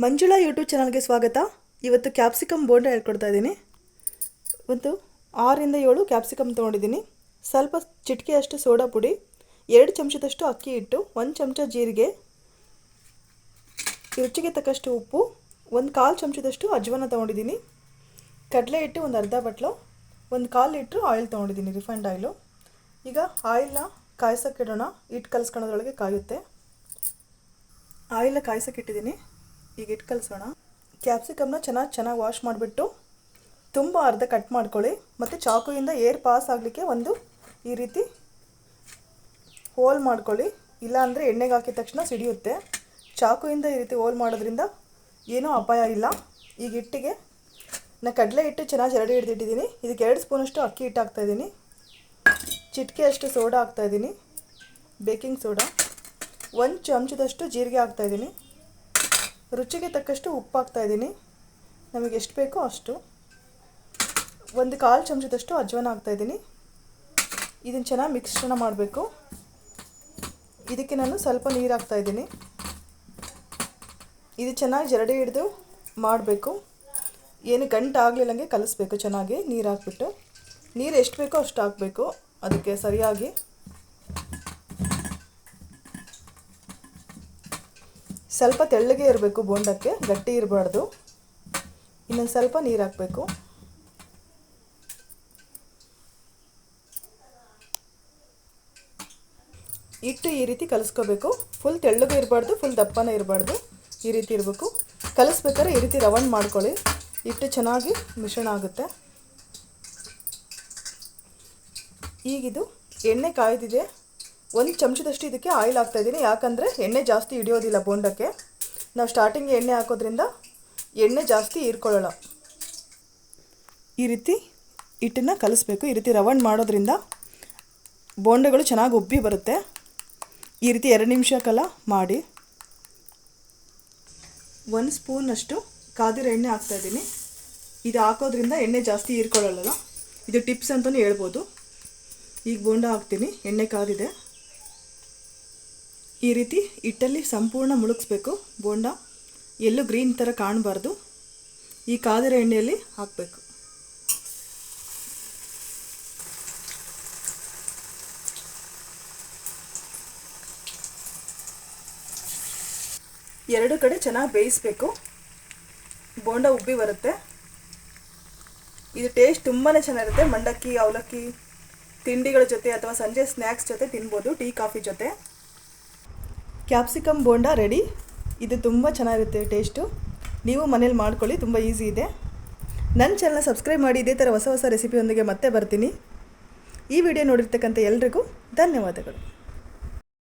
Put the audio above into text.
Manjula YouTube ಚಾನಲ್ಗೆ ಸ್ವಾಗತ. ಇವತ್ತು ಕ್ಯಾಪ್ಸಿಕಮ್ ಬೋಂಡ ಹೇಳ್ಕೊಡ್ತಾ ಇದ್ದೀನಿ. ಒಂದು 6 ರಿಂದ 7 ಕ್ಯಾಪ್ಸಿಕಮ್ ತೊಗೊಂಡಿದ್ದೀನಿ. ಸ್ವಲ್ಪ ಚಿಟಿಕೆಯಷ್ಟು ಸೋಡಾ ಪುಡಿ, 2 ಚಮಚದಷ್ಟು ಅಕ್ಕಿ ಹಿಟ್ಟು, 1 ಚಮಚ ಜೀರಿಗೆ, ರುಚಿಗೆ ತಕ್ಕಷ್ಟು ಉಪ್ಪು, 1/4 ಚಮಚದಷ್ಟು ಅಜ್ವಾನ ತೊಗೊಂಡಿದ್ದೀನಿ. ಕಡಲೆ ಹಿಟ್ಟು ಒಂದು ಅರ್ಧ ಬಟ್ಲು, 1/4 ಲೀಟ್ರ್ ಆಯಿಲ್ ತೊಗೊಂಡಿದ್ದೀನಿ, ರಿಫೈಂಡ್ ಆಯಿಲು. ಈಗ ಆಯಿಲ್ನ ಕಾಯ್ಸೋಕ್ಕಿಡೋಣ. ಹಿಟ್ಟು ಕಲಿಸ್ಕೊಳ್ಳೋದ್ರೊಳಗೆ ಕಾಯುತ್ತೆ. ಆಯಿಲ್ನ ಕಾಯ್ಸೋಕ್ಕಿಟ್ಟಿದ್ದೀನಿ. ಈಗ ಹಿಟ್ಟು ಕಲಿಸೋಣ. ಕ್ಯಾಪ್ಸಿಕಮ್ನ ಚೆನ್ನಾಗಿ ವಾಶ್ ಮಾಡಿಬಿಟ್ಟು ತುಂಬ ಅರ್ಧ ಕಟ್ ಮಾಡ್ಕೊಳ್ಳಿ. ಮತ್ತು ಚಾಕುವಿಂದ ಏರ್ ಪಾಸ್ ಆಗಲಿಕ್ಕೆ ಒಂದು ಈ ರೀತಿ ಹೋಲ್ ಮಾಡ್ಕೊಳ್ಳಿ. ಇಲ್ಲಾಂದರೆ ಎಣ್ಣೆಗೆ ಹಾಕಿದ ತಕ್ಷಣ ಸಿಡಿಯುತ್ತೆ. ಚಾಕುವಿಂದ ಈ ರೀತಿ ಹೋಲ್ ಮಾಡೋದ್ರಿಂದ ಏನೂ ಅಪಾಯ ಇಲ್ಲ. ಈಗ ಹಿಟ್ಟಿಗೆ ನಾನು ಕಡಲೆ ಹಿಟ್ಟು ಚೆನ್ನಾಗಿ ಜರಡಿ ಹಿಡಿದಿಟ್ಟಿದ್ದೀನಿ. ಇದಕ್ಕೆ 2 ಸ್ಪೂನಷ್ಟು ಅಕ್ಕಿ ಹಿಟ್ಟು ಹಾಕ್ತಾಯಿದ್ದೀನಿ. ಚಿಟಿಕೆಯಷ್ಟು ಸೋಡಾ ಹಾಕ್ತಾಯಿದ್ದೀನಿ, ಬೇಕಿಂಗ್ ಸೋಡಾ. 1 ಚಮಚದಷ್ಟು ಜೀರಿಗೆ ಹಾಕ್ತಾಯಿದ್ದೀನಿ. ರುಚಿಗೆ ತಕ್ಕಷ್ಟು ಉಪ್ಪು ಹಾಕ್ತಾಯಿದ್ದೀನಿ, ನಮಗೆ ಎಷ್ಟು ಬೇಕೋ ಅಷ್ಟು. 1/4 ಚಮಚದಷ್ಟು ಅಜ್ವಾನ ಹಾಕ್ತಾಯಿದ್ದೀನಿ. ಇದನ್ನು ಚೆನ್ನಾಗಿ ಮಿಶ್ರಣ ಮಾಡಬೇಕು. ಇದಕ್ಕೆ ನಾನು ಸ್ವಲ್ಪ ನೀರು ಹಾಕ್ತಾಯಿದ್ದೀನಿ. ಇದು ಚೆನ್ನಾಗಿ ಜರಡಿ ಹಿಡಿದು ಮಾಡಬೇಕು. ಏನು ಗಂಟು ಆಗಲಿಲ್ಲಂಗೆ ಕಲಿಸ್ಬೇಕು. ಚೆನ್ನಾಗಿ ನೀರು ಹಾಕ್ಬಿಟ್ಟು, ನೀರು ಎಷ್ಟು ಬೇಕೋ ಅಷ್ಟು ಹಾಕಬೇಕು ಅದಕ್ಕೆ ಸರಿಯಾಗಿ. ಸ್ವಲ್ಪ ತೆಳ್ಳಗೆ ಇರಬೇಕು ಬೋಂಡಕ್ಕೆ, ಗಟ್ಟಿ ಇರಬಾರ್ದು. ಇನ್ನೊಂದು ಸ್ವಲ್ಪ ನೀರು ಹಾಕಬೇಕು. ಹಿಟ್ಟು ಈ ರೀತಿ ಕಲಿಸ್ಕೋಬೇಕು. ಫುಲ್ ತೆಳ್ಳಗೆ ಇರಬಾರ್ದು, ಫುಲ್ ದಪ್ಪನೇ ಇರಬಾರ್ದು. ಈ ರೀತಿ ಇರಬೇಕು. ಕಲಿಸ್ಬೇಕಾದ್ರೆ ಈ ರೀತಿ ರೌಂಡ್ ಮಾಡ್ಕೊಳ್ಳಿ. ಹಿಟ್ಟು ಚೆನ್ನಾಗಿ ಮಿಶ್ರಣ ಆಗುತ್ತೆ. ಈಗಿದು ಎಣ್ಣೆ ಕಾಯ್ದಿದೆ. 1 ಚಮಚದಷ್ಟು ಇದಕ್ಕೆ ಆಯಿಲ್ ಹಾಕ್ತಾಯಿದ್ದೀನಿ. ಯಾಕಂದರೆ ಎಣ್ಣೆ ಜಾಸ್ತಿ ಹಿಡಿಯೋದಿಲ್ಲ ಬೋಂಡಕ್ಕೆ. ನಾವು ಸ್ಟಾರ್ಟಿಂಗ್ ಎಣ್ಣೆ ಹಾಕೋದ್ರಿಂದ ಎಣ್ಣೆ ಜಾಸ್ತಿ ಹೀರ್ಕೊಳ್ಳೋಲ್ಲ. ಈ ರೀತಿ ಹಿಟ್ಟನ್ನು ಕಲಿಸ್ಬೇಕು. ಈ ರೀತಿ ರೌಂಡ್ ಮಾಡೋದ್ರಿಂದ ಬೋಂಡಗಳು ಚೆನ್ನಾಗಿ ಉಬ್ಬಿ ಬರುತ್ತೆ. ಈ ರೀತಿ 2 ನಿಮಿಷ ಕಾಲ ಮಾಡಿ. 1 ಸ್ಪೂನಷ್ಟು ಕಾದಿರೋ ಎಣ್ಣೆ ಹಾಕ್ತಾಯಿದ್ದೀನಿ. ಇದು ಹಾಕೋದ್ರಿಂದ ಎಣ್ಣೆ ಜಾಸ್ತಿ ಹೀರ್ಕೊಳ್ಳಲ್ಲ. ಇದು ಟಿಪ್ಸ್ ಅಂತಲೂ ಹೇಳ್ಬೋದು. ಈಗ ಬೋಂಡ ಹಾಕ್ತೀನಿ. ಎಣ್ಣೆ ಕಾದಿದೆ. ಈ ರೀತಿ ಹಿಟ್ಟಲ್ಲಿ ಸಂಪೂರ್ಣ ಮುಳುಗಿಸ್ಬೇಕು. ಬೋಂಡ ಎಲ್ಲೂ ಗ್ರೀನ್ ಥರ ಕಾಣಬಾರ್ದು. ಈ ಕಾದಿರೋ ಎಣ್ಣೆಯಲ್ಲಿ ಹಾಕಬೇಕು. ಎರಡು ಕಡೆ ಚೆನ್ನಾಗಿ ಬೇಯಿಸಬೇಕು. ಬೋಂಡ ಉಬ್ಬಿ ಬರುತ್ತೆ. ಇದು ಟೇಸ್ಟ್ ತುಂಬಾ ಚೆನ್ನಾಗಿರುತ್ತೆ. ಮಂಡಕ್ಕಿ, ಅವಲಕ್ಕಿ ತಿಂಡಿಗಳ ಜೊತೆ ಅಥವಾ ಸಂಜೆ ಸ್ನ್ಯಾಕ್ಸ್ ಜೊತೆ ತಿನ್ಬೋದು, ಟೀ ಕಾಫಿ ಜೊತೆ. Capsicum bonda ready. ಇದು ತುಂಬ ಚೆನ್ನಾಗಿರುತ್ತೆ ಟೇಸ್ಟು. ನೀವು ಮನೇಲಿ ಮಾಡ್ಕೊಳ್ಳಿ, ತುಂಬ ಈಸಿ ಇದೆ. ನನ್ನ ಚಾನಲ್ನ ಸಬ್ಸ್ಕ್ರೈಬ್ ಮಾಡಿ. ಇದೇ ಥರ ಹೊಸ ರೆಸಿಪಿಯೊಂದಿಗೆ ಮತ್ತೆ ಬರ್ತೀನಿ. ಈ ವಿಡಿಯೋ ನೋಡಿರ್ತಕ್ಕಂಥ ಎಲ್ರಿಗೂ ಧನ್ಯವಾದಗಳು.